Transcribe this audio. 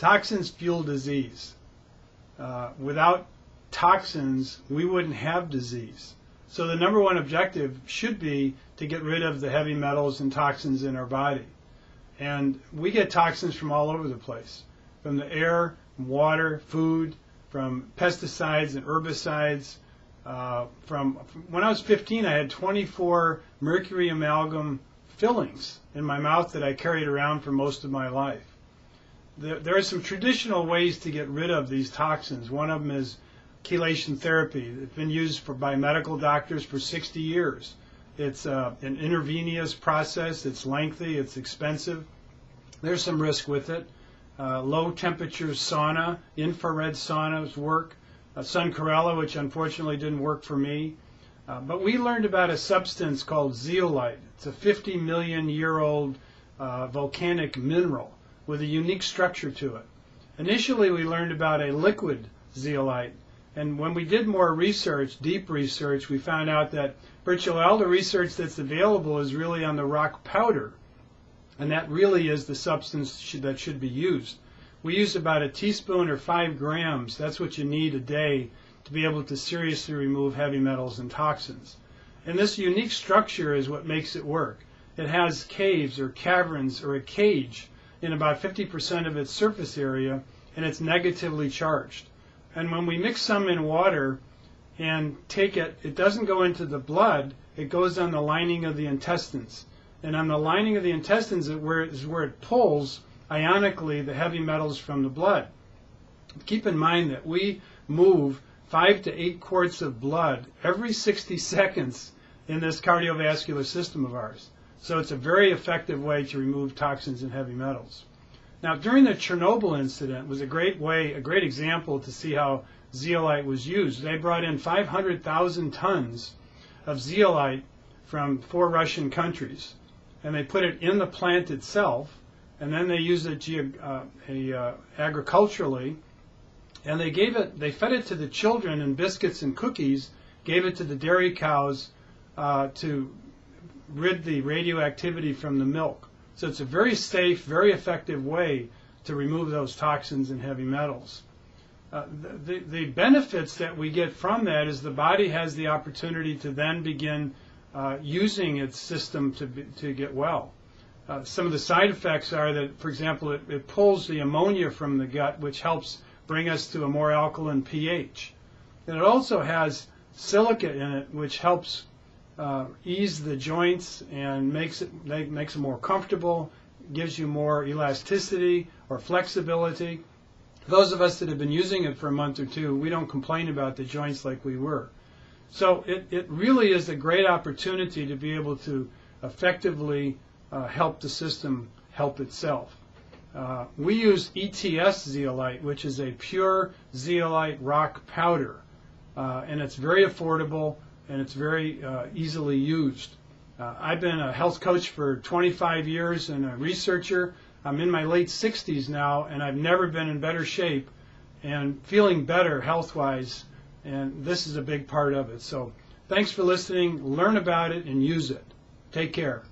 Toxins fuel disease. Without toxins, we wouldn't have disease. So the number one objective should be to get rid of the heavy metals and toxins in our body. And we get toxins from all over the place, from the air, water, food, from pesticides and herbicides. From when I was 15, I had 24 mercury amalgam fillings in my mouth that I carried around for most of my life. There are some traditional ways to get rid of these toxins. One of them is chelation therapy. It's been used by medical doctors for 60 years. It's an intravenous process. It's lengthy. It's expensive. There's some risk with it. Low temperature sauna, infrared saunas work. Sun Corella, which unfortunately didn't work for me. But we learned about a substance called zeolite. It's a 50 million year old volcanic mineral with a unique structure to it. Initially we learned about a liquid zeolite, and when we did more research, deep research, we found out that virtually all the research that's available is really on the rock powder, and that really is the substance that should be used. We use about a teaspoon or 5 grams. That's what you need a day to be able to seriously remove heavy metals and toxins. And this unique structure is what makes it work. It has caves or caverns or a cage in about 50% of its surface area, and it's negatively charged. And when we mix some in water and take it, it doesn't go into the blood, it goes on the lining of the intestines. And on the lining of the intestines is where it pulls ionically the heavy metals from the blood. Keep in mind that we move 5 to 8 quarts of blood every 60 seconds in this cardiovascular system of ours. So it's a very effective way to remove toxins and heavy metals. Now, during the Chernobyl incident was a great example to see how zeolite was used. They brought in 500,000 tons of zeolite from 4 Russian countries, and they put it in the plant itself, and then they used it agriculturally, and they fed it to the children in biscuits and cookies, gave it to the dairy cows to rid the radioactivity from the milk. So it's a very safe, very effective way to remove those toxins and heavy metals. The benefits that we get from that is the body has the opportunity to then begin using its system to get well. Some of the side effects are that, for example, it pulls the ammonia from the gut, which helps bring us to a more alkaline pH. And it also has silica in it, which helps ease the joints and makes it more comfortable, gives you more elasticity or flexibility. Those of us that have been using it for a month or two, we don't complain about the joints like we were. So it really is a great opportunity to be able to effectively help the system help itself. We use ETS zeolite, which is a pure zeolite rock powder, and it's very affordable and it's very easily used. I've been a health coach for 25 years and a researcher. I'm in my late 60s now, and I've never been in better shape and feeling better health-wise, and this is a big part of it. So thanks for listening. Learn about it and use it. Take care.